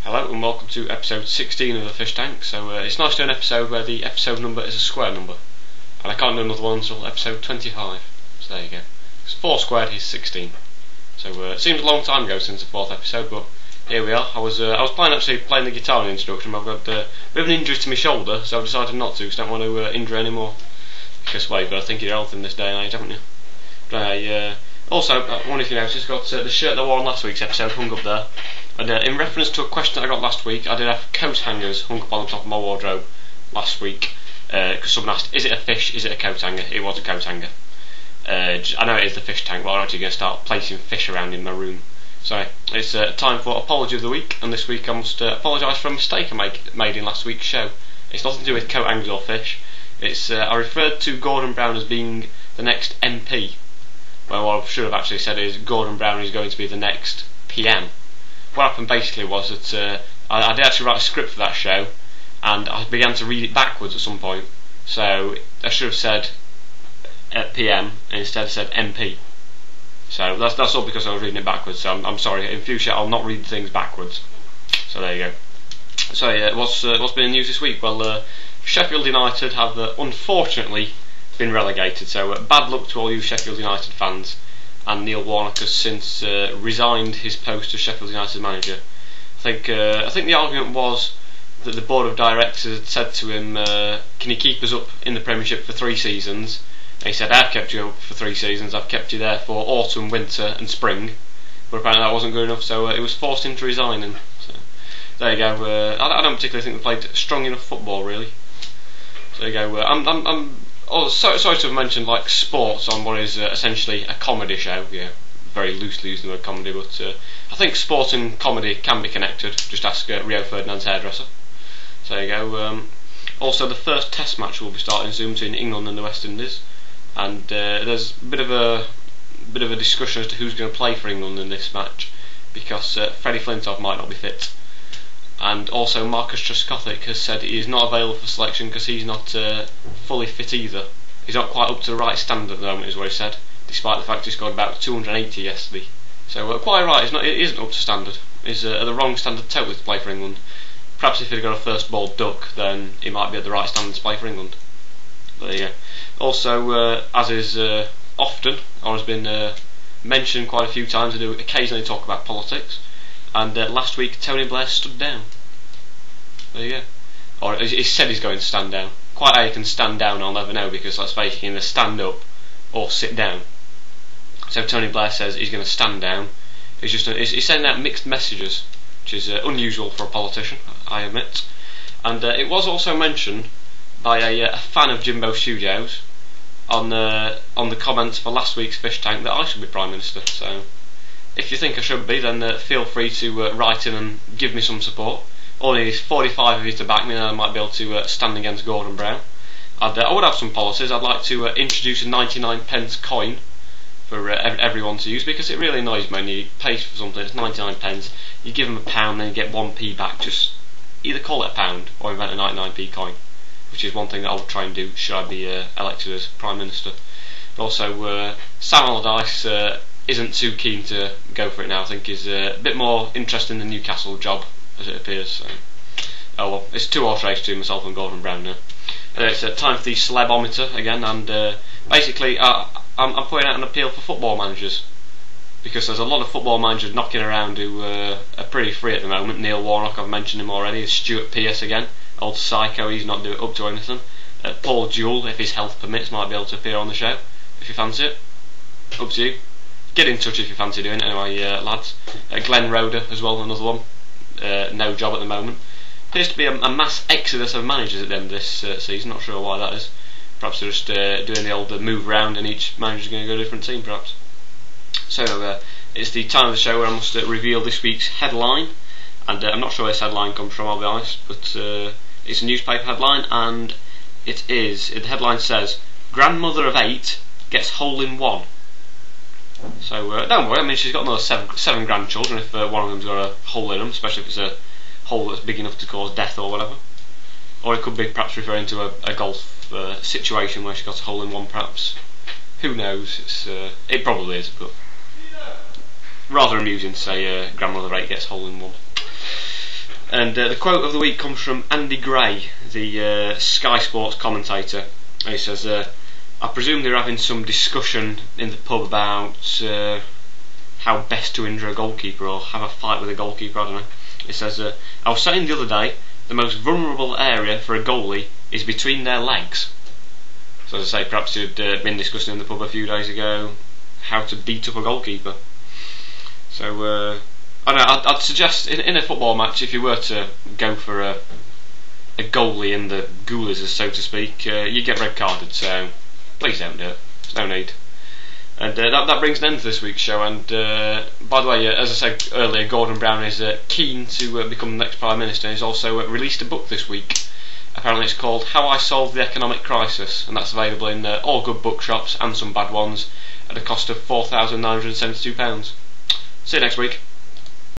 Hello and welcome to episode 16 of the Fish Tank. So it's nice to do an episode where the episode number is a square number, and I can't do another one until episode 25. So there you go. Because 4 squared is 16. So it seems a long time ago since the 4th episode, but here we are. I was planning actually playing the guitar in the introduction, but I've got a bit of an injury to my shoulder, so I've decided not to because I don't want to injure anymore. Because well, you've got to think of your health in this day and age, haven't you? But also, I wonder if you noticed, got the shirt that I wore on last week's episode hung up there. And in reference to a question that I got last week, I did have coat hangers hung up on the top of my wardrobe last week. Because someone asked, is it a fish, is it a coat hanger? It was a coat hanger. I know it is the fish tank, but I'm actually going to start placing fish around in my room. So it's time for Apology of the Week, and this week I must apologise for a mistake I made in last week's show. It's nothing to do with coat hangers or fish. It's I referred to Gordon Brown as being the next MP. Well, what I should have actually said is Gordon Brown is going to be the next PM. What happened basically was that I did actually write a script for that show, and I began to read it backwards at some point. So I should have said PM and instead said MP. So that's all because I was reading it backwards. So I'm sorry. In future I'll not read things backwards. So there you go. So yeah, what's been in the news this week? Well, Sheffield United have unfortunately been relegated. So bad luck to all you Sheffield United fans. And Neil Warnock has since resigned his post as Sheffield United manager. I think the argument was that the board of directors had said to him, "Can you keep us up in the Premiership for 3 seasons?" And he said, "I've kept you up for 3 seasons. I've kept you there for autumn, winter, and spring." But apparently that wasn't good enough, so it was forced him to resign. And so there you go. I don't particularly think we played strong enough football, really. So there you go. I'm sorry to have mentioned like sports on what is essentially a comedy show. Yeah, very loosely using the word comedy, but I think sport and comedy can be connected. Just ask Rio Ferdinand's hairdresser. So there you go. Also, the first Test match will be starting soon between England and the West Indies, and there's a bit of a discussion as to who's going to play for England in this match, because Freddie Flintoff might not be fit. And also Marcus Trescothick has said he is not available for selection because he's not fully fit either. He's not quite up to the right standard at the moment, is what he said, despite the fact he scored about 280 yesterday. So quite right, it isn't up to standard. He's at the wrong standard totally to play for England. Perhaps if he'd got a first ball duck, then he might be at the right standard to play for England. But there you go. Also, as is often, or has been mentioned quite a few times, I do occasionally talk about politics. And last week Tony Blair stood down. There you go. Or he said he's going to stand down. Quite how you can stand down I'll never know, because let's face it, you can either stand up or sit down. So Tony Blair says he's going to stand down. He's sending out mixed messages, which is unusual for a politician, I admit. And it was also mentioned by a fan of Jimbo Studios on the comments for last week's Fish Tank that I should be Prime Minister. So if you think I should be, then feel free to write in and give me some support. All I need is 45 of you to back me, and I might be able to stand against Gordon Brown. I would have some policies. I'd like to introduce a 99p coin for everyone to use, because it really annoys me when you pay for something, it's 99p, you give them £1, then you get 1p back. Just either call it £1 or invent a 99p coin, which is one thing that I'll try and do should I be elected as Prime Minister. But also, Sam Allardyce isn't too keen to go for it now. I think he's a bit more interested in the Newcastle job, as it appears. So. Oh well, it's 2 horse race between myself and Gordon Brown now. It's time for the celebometer again, and basically I'm putting out an appeal for football managers, because there's a lot of football managers knocking around who are pretty free at the moment. Neil Warnock, I've mentioned him already. Stuart Pearce again, old psycho, he's not up to anything. Paul Jewell, if his health permits, might be able to appear on the show if you fancy it. Up to you. Get in touch if you fancy doing it anyway, lads. Glenn Roeder as well, another one. No job at the moment. Appears to be a mass exodus of managers at the end of this season. Not sure why that is. Perhaps they're just doing the old move round, and each manager's going to go to a different team, perhaps. So it's the time of the show where I must reveal this week's headline. And I'm not sure where this headline comes from, I'll be honest, but it's a newspaper headline, and the headline says, "Grandmother of 8 gets hole in one." So don't worry, I mean, she's got another seven grandchildren if one of them's got a hole in them, especially if it's a hole that's big enough to cause death or whatever. Or it could be perhaps referring to a golf situation where she got a hole in one, perhaps. Who knows? It probably is, but rather amusing to say grandmother 8 gets hole in one. And the quote of the week comes from Andy Gray, the Sky Sports commentator. He says, I presume they're having some discussion in the pub about how best to injure a goalkeeper or have a fight with a goalkeeper, I don't know. It says, I was saying the other day, the most vulnerable area for a goalie is between their legs. So as I say, perhaps you'd been discussing in the pub a few days ago how to beat up a goalkeeper. So, I don't know, I'd suggest in a football match, if you were to go for a goalie in the ghoulies, so to speak, you get red carded, so please don't do it. There's no need. And that brings an end to this week's show. And by the way, as I said earlier, Gordon Brown is keen to become the next Prime Minister. He's also released a book this week. Apparently it's called How I Solved the Economic Crisis, and that's available in all good bookshops and some bad ones at a cost of £4,972. See you next week.